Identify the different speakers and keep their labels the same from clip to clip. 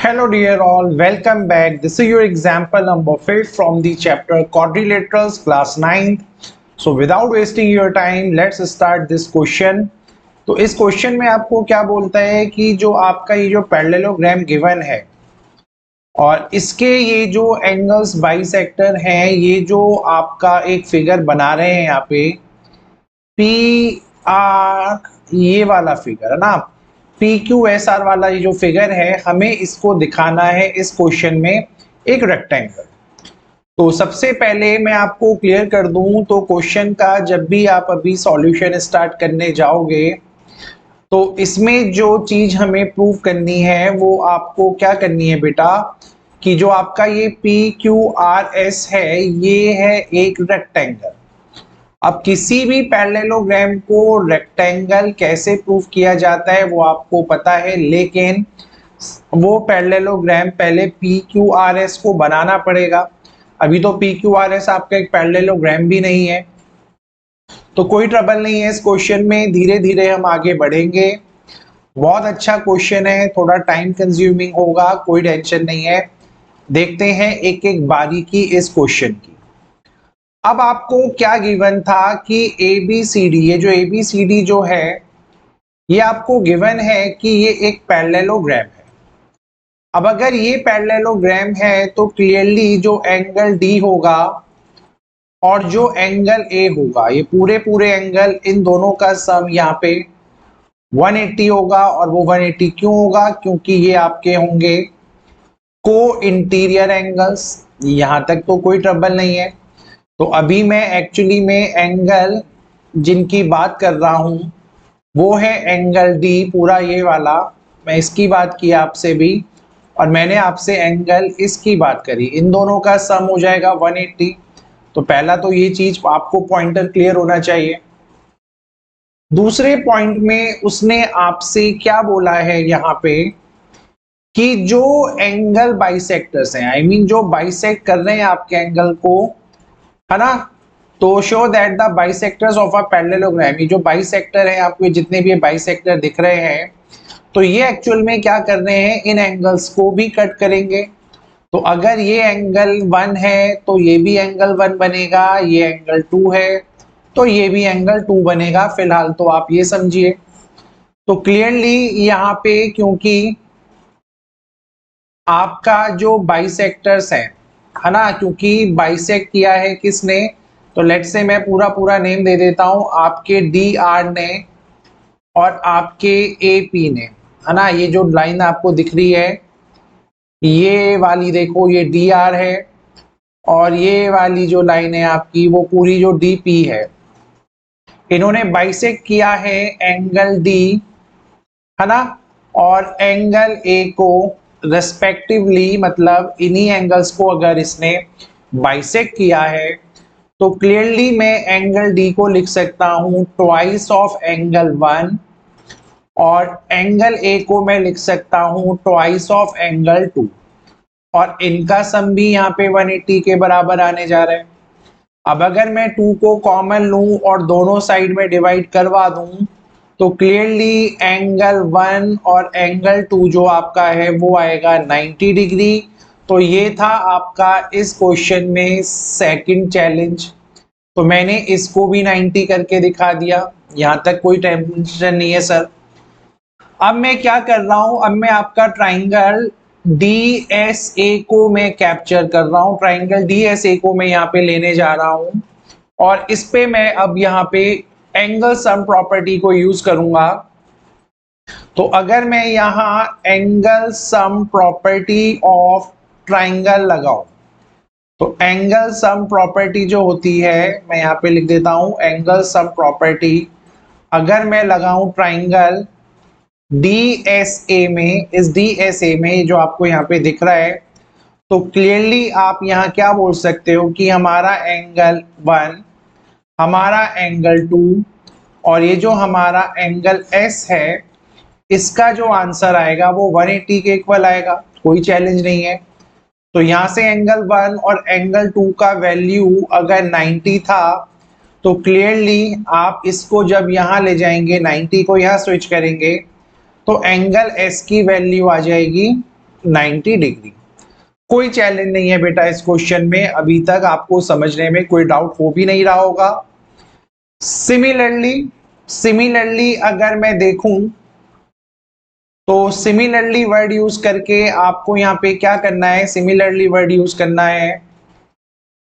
Speaker 1: Hello dear all, welcome back. This is your example number 5 from the chapter Quadrilaterals class 9th. So without wasting your time, let's start this question. तो इस question में आपको क्या बोलता है कि जो आपका ये जो पैरेललोग्राम गिवन है और इसके ये जो एंगल्स बाइसेक्टर हैं, ये जो आपका एक फिगर बना रहे हैं यहाँ पे पी आर, ये वाला फिगर है ना, पी क्यू एस आर वाला ये जो फिगर है, हमें इसको दिखाना है इस क्वेश्चन में एक रेक्टेंगल। तो सबसे पहले मैं आपको क्लियर कर दूं तो क्वेश्चन का जब भी आप अभी सॉल्यूशन स्टार्ट करने जाओगे तो इसमें जो चीज हमें प्रूव करनी है वो आपको क्या करनी है बेटा, कि जो आपका ये पी क्यू आर एस है ये है एक रेक्टेंगल। अब किसी भी पैरेललोग्राम को रेक्टेंगल कैसे प्रूव किया जाता है वो आपको पता है, लेकिन वो पैरेललोग्राम पहले पी क्यू आर एस को बनाना पड़ेगा। अभी तो पी क्यू आर एस आपका एक पैरेललोग्राम भी नहीं है, तो कोई ट्रबल नहीं है इस क्वेश्चन में, धीरे धीरे हम आगे बढ़ेंगे। बहुत अच्छा क्वेश्चन है, थोड़ा टाइम कंज्यूमिंग होगा, कोई टेंशन नहीं है। देखते हैं एक एक बारीकी इस क्वेश्चन की। अब आपको क्या गिवन था कि ए बी सी डी, ये जो ए बी सी डी जो है ये आपको गिवन है कि ये एक पैरेललोग्राम है। अब अगर ये पैरेललोग्राम है तो क्लियरली जो एंगल डी होगा और जो एंगल ए होगा, ये पूरे एंगल इन दोनों का सम यहाँ पे 180 होगा। और वो 180 क्यों होगा? क्योंकि ये आपके होंगे को इंटीरियर एंगल्स। यहां तक तो कोई ट्रबल नहीं है। तो अभी मैं एक्चुअली में एंगल जिनकी बात कर रहा हूं वो है एंगल डी, पूरा ये वाला। मैं इसकी बात की आपसे भी, और मैंने आपसे एंगल इसकी बात करी। इन दोनों का सम हो जाएगा 180। तो पहला तो ये चीज आपको पॉइंटर क्लियर होना चाहिए। दूसरे पॉइंट में उसने आपसे क्या बोला है यहाँ पे कि जो एंगल बाइसेक्टर्स हैं, आई मीन जो बाइसेक्ट कर रहे हैं आपके एंगल को, है ना, तो show that the bisectors of a parallelogram, ये जो बाइसेक्टर है आपको जितने भी बाइसेक्टर दिख रहे हैं, तो ये एक्चुअल में क्या कर रहे हैं, इन एंगल्स को भी कट करेंगे। तो अगर ये एंगल 1 है तो ये भी एंगल 1 बनेगा, ये एंगल 2 है तो ये भी एंगल 2 बनेगा। फिलहाल तो आप ये समझिए। तो क्लियरली यहाँ पे क्योंकि आपका जो बाइसेक्टर्स है ना, क्योंकि बाइसेक्ट किया है किसने, तो लेट्स से मैं पूरा नेम दे देता हूं, आपके डी आर ने और आपके ए पी ने, है ना। ये जो लाइन आपको दिख रही है ये वाली, देखो ये डी आर है और ये वाली जो लाइन है आपकी वो पूरी जो डी पी है। इन्होंने बाइसेक्ट किया है एंगल डी, है ना, और एंगल ए को रेस्पेक्टिवली, मतलब इन्हीं एंगल्स को अगर इसने बाइसेक्ट किया है तो क्लियरली मैं एंगल डी को लिख सकता हूं ट्वाइस ऑफ एंगल 1, और एंगल ए को मैं लिख सकता हूं ट्वाइस ऑफ एंगल 2, और इनका सम भी यहाँ पे 180 के बराबर आने जा रहा है। अब अगर मैं 2 को कॉमन लूं और दोनों साइड में डिवाइड करवा दूं तो क्लियरली एंगल 1 और एंगल 2 जो आपका है वो आएगा 90 डिग्री। तो ये था आपका इस क्वेश्चन में सेकंड चैलेंज। तो मैंने इसको भी 90 करके दिखा दिया, यहाँ तक कोई टेंशन नहीं है सर। अब मैं क्या कर रहा हूं, अब मैं आपका ट्राइंगल डी एस ए को मैं कैप्चर कर रहा हूं। ट्राइंगल डी एस ए को मैं यहाँ पे लेने जा रहा हूं और इस पे मैं अब यहाँ पे एंगल सम प्रॉपर्टी को यूज करूंगा। तो अगर मैं यहाँ angle sum property of triangle लगाऊं तो एंगल सम प्रॉपर्टी जो होती है, मैं यहाँ पे लिख देता हूं एंगल सम प्रॉपर्टी, अगर मैं लगाऊं ट्राइंगल डी एस ए में, इस डी एस ए में जो आपको यहाँ पे दिख रहा है, तो क्लियरली आप यहाँ क्या बोल सकते हो कि हमारा एंगल 1, हमारा एंगल 2 और ये जो हमारा एंगल एस है, इसका जो आंसर आएगा वो 180 के इक्वल आएगा। कोई चैलेंज नहीं है। तो यहाँ से एंगल 1 और एंगल 2 का वैल्यू अगर 90 था तो क्लियरली आप इसको जब यहाँ ले जाएंगे, 90 को यहाँ स्विच करेंगे तो एंगल एस की वैल्यू आ जाएगी 90 डिग्री। कोई चैलेंज नहीं है बेटा इस क्वेश्चन में, अभी तक आपको समझने में कोई डाउट हो भी नहीं रहा होगा। सिमिलरली अगर मैं देखूं तो सिमिलरली वर्ड यूज करके आपको यहाँ पे क्या करना है, सिमिलरली वर्ड यूज करना है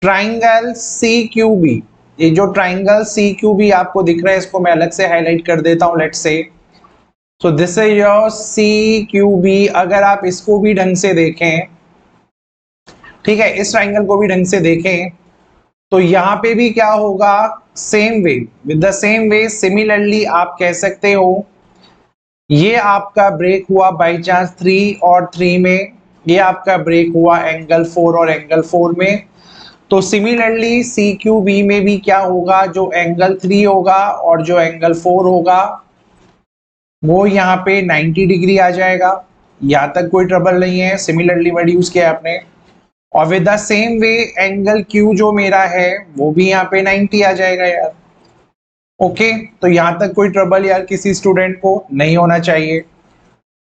Speaker 1: ट्राइंगल सी क्यू बी। ये जो ट्राइंगल सी क्यू बी आपको दिख रहा है इसको मैं अलग से हाईलाइट कर देता हूं। Let's see so this is your C Q B. अगर आप इसको भी ढंग से देखें, ठीक है, इस ट्राइंगल को भी ढंग से देखें तो यहाँ पे भी क्या होगा, same way, with the same way similarly आप कह सकते हो ये आपका ब्रेक हुआ बाई चांस 3 और 3 में, ये आपका ब्रेक हुआ एंगल 4 और एंगल 4 में। तो सिमिलरली सी क्यू बी में भी क्या होगा, जो एंगल 3 होगा और जो एंगल 4 होगा वो यहाँ पे 90 डिग्री आ जाएगा। यहाँ तक कोई ट्रबल नहीं है, सिमिलरली वर्ड यूज किया आपने। और with the same way angle Q जो मेरा है वो भी यहाँ पे 90 आ जाएगा यार। ओके, तो यहाँ तक कोई ट्रबल यार किसी स्टूडेंट को नहीं होना चाहिए।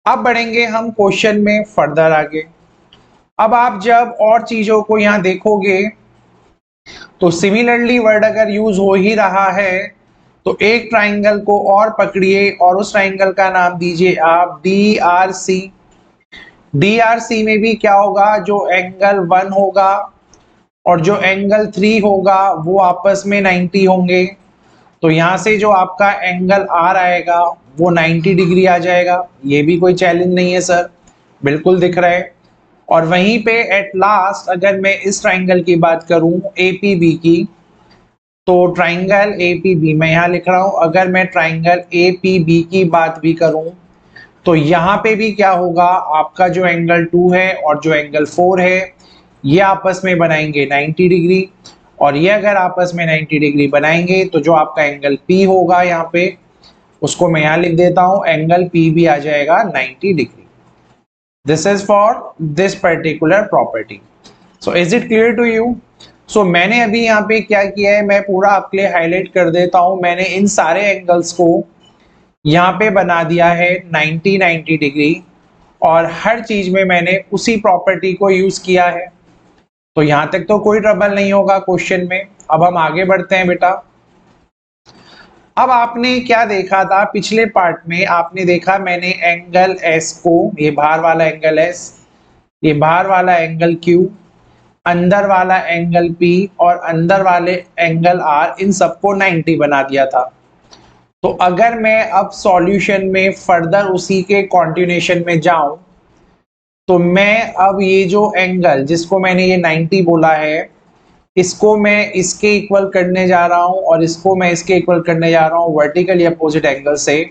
Speaker 1: अब बढ़ेंगे हम क्वेश्चन में फर्दर आगे। अब आप जब और चीजों को यहाँ देखोगे तो सिमिलरली वर्ड अगर यूज हो ही रहा है तो एक ट्राइंगल को और पकड़िए और उस ट्राइंगल का नाम दीजिए आप D R C. D R C में भी क्या होगा, जो एंगल 1 होगा और जो एंगल 3 होगा वो आपस में 90 होंगे। तो यहां से जो आपका एंगल आर आएगा वो 90 डिग्री आ जाएगा। ये भी कोई चैलेंज नहीं है सर, बिल्कुल दिख रहा है। और वहीं पे एट लास्ट अगर मैं इस ट्राइंगल की बात करूं एपीबी की, तो ट्राइंगल एपीबी मैं यहाँ लिख रहा हूं, अगर मैं ट्राइंगल एपीबी की बात भी करूं तो यहाँ पे भी क्या होगा, आपका जो एंगल 2 है और जो एंगल 4 है ये आपस में बनाएंगे 90 डिग्री। और ये अगर आपस में 90 डिग्री बनाएंगे तो जो आपका एंगल पी होगा यहाँ पे, उसको मैं यहाँ लिख देता हूँ, एंगल पी भी आ जाएगा 90 degree. This is for this particular property. So is it clear to you? So मैंने अभी यहाँ पे क्या किया है, मैं पूरा आपके लिए हाईलाइट कर देता हूँ। मैंने इन सारे एंगल्स को यहाँ पे बना दिया है 90 डिग्री और हर चीज में मैंने उसी प्रॉपर्टी को यूज किया है। तो यहां तक तो कोई ट्रबल नहीं होगा क्वेश्चन में। अब हम आगे बढ़ते हैं बेटा। अब आपने क्या देखा था पिछले पार्ट में, आपने देखा मैंने एंगल एस को, ये बाहर वाला एंगल एस, ये बाहर वाला एंगल क्यू, अंदर वाला एंगल पी और अंदर वाले एंगल आर, इन सबको 90 बना दिया था। तो अगर मैं अब सॉल्यूशन में फर्दर उसी के कॉन्टिन्यूएशन में जाऊं तो मैं अब ये जो एंगल जिसको मैंने ये 90 बोला है इसको मैं इसके इक्वल करने जा रहा हूं और इसको मैं इसके इक्वल करने जा रहा हूं वर्टिकली अपोजिट एंगल से।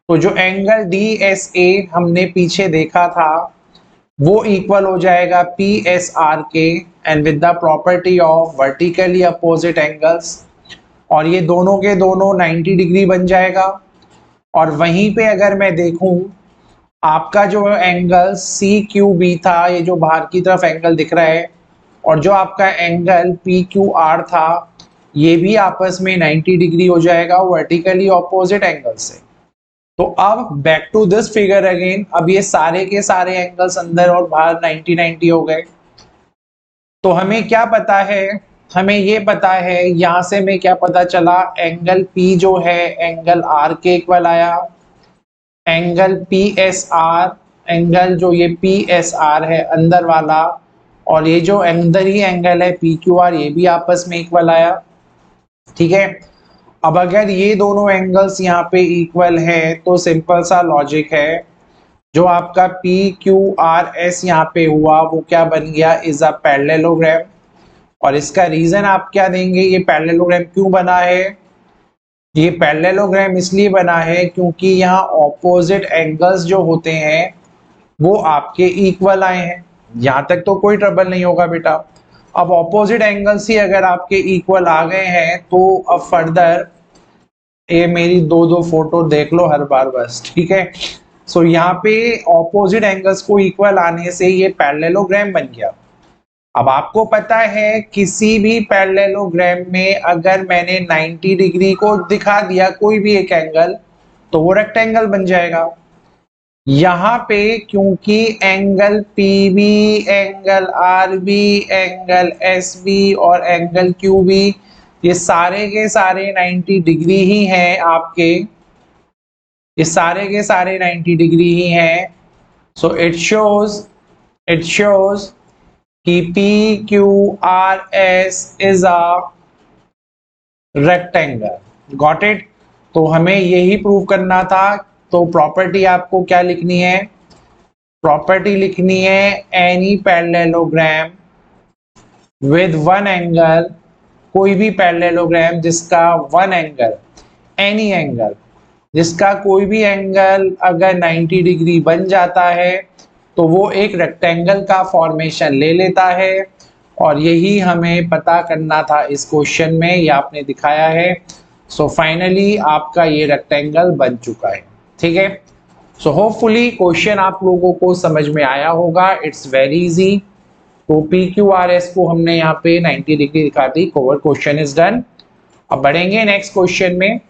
Speaker 1: तो जो एंगल डी एस ए हमने पीछे देखा था वो इक्वल हो जाएगा पी एस आर के and with the property of vertically opposite angles, और ये दोनों के दोनों 90 डिग्री बन जाएगा। और वहीं पे अगर मैं देखूं आपका जो एंगल सी क्यू बी था, ये जो बाहर की तरफ एंगल दिख रहा है, और जो आपका एंगल पी क्यू आर था ये भी आपस में 90 डिग्री हो जाएगा वर्टिकली ऑपोजिट एंगल से। तो अब back to this figure again, अब ये सारे के सारे एंगल्स अंदर और बाहर 90 हो गए। तो हमें क्या पता है, हमें ये पता है यहां से हमें क्या पता चला, एंगल P जो है एंगल R के इक्वल आया, एंगल PSR, एंगल जो ये PSR है अंदर वाला, और ये जो अंदर ही एंगल है PQR ये भी आपस में इक्वल आया। ठीक है, अब अगर ये दोनों एंगल्स यहाँ पे इक्वल है तो सिंपल सा लॉजिक है, जो आपका PQRS यहाँ पे हुआ वो क्या बन गया, इज अ पैरेललोग्राम। और इसका रीजन आप क्या देंगे, ये पैरेललोग्राम क्यों बना है, ये पैरेललोग्राम इसलिए बना है क्योंकि यहाँ ऑपोजिट एंगल्स जो होते हैं वो आपके इक्वल आए हैं। यहाँ तक तो कोई ट्रबल नहीं होगा बेटा। अब ऑपोजिट एंगल्स ही अगर आपके इक्वल आ गए हैं तो अब फर्दर ये मेरी दो फोटो देख लो हर बार बस, ठीक है। सो यहाँ पे ऑपोजिट एंगल्स को इक्वल आने से ये पैरेललोग्राम बन गया। अब आपको पता है किसी भी पैरेललोग्राम में अगर मैंने 90 डिग्री को दिखा दिया कोई भी एक एंगल तो वो रेक्टेंगल बन जाएगा। यहाँ पे क्योंकि angle PB, angle RB, angle SB और एंगल QB ये सारे के सारे 90 डिग्री ही हैं आपके, ये सारे के सारे 90 डिग्री ही हैं। सो इट शोज कि PQRS is a rectangle. Got it. तो हमें यही प्रूव करना था। तो प्रॉपर्टी आपको क्या लिखनी है? प्रॉपर्टी लिखनी है any parallelogram with one angle, कोई भी पैरेललोग्राम जिसका वन एंगल, एनी एंगल जिसका कोई भी एंगल अगर 90 डिग्री बन जाता है तो वो एक रेक्टेंगल का फॉर्मेशन ले लेता है। और यही हमें पता करना था इस क्वेश्चन में, ये आपने दिखाया है। सो फाइनली आपका ये रेक्टेंगल बन चुका है। ठीक है। सो होपफुली क्वेश्चन आप लोगों को समझ में आया होगा। It's very easy. तो PQRS को हमने यहाँ पे 90 डिग्री दिखा दी। Cover question is done. अब बढ़ेंगे नेक्स्ट क्वेश्चन में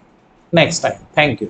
Speaker 1: नेक्स्ट टाइम। Thank you.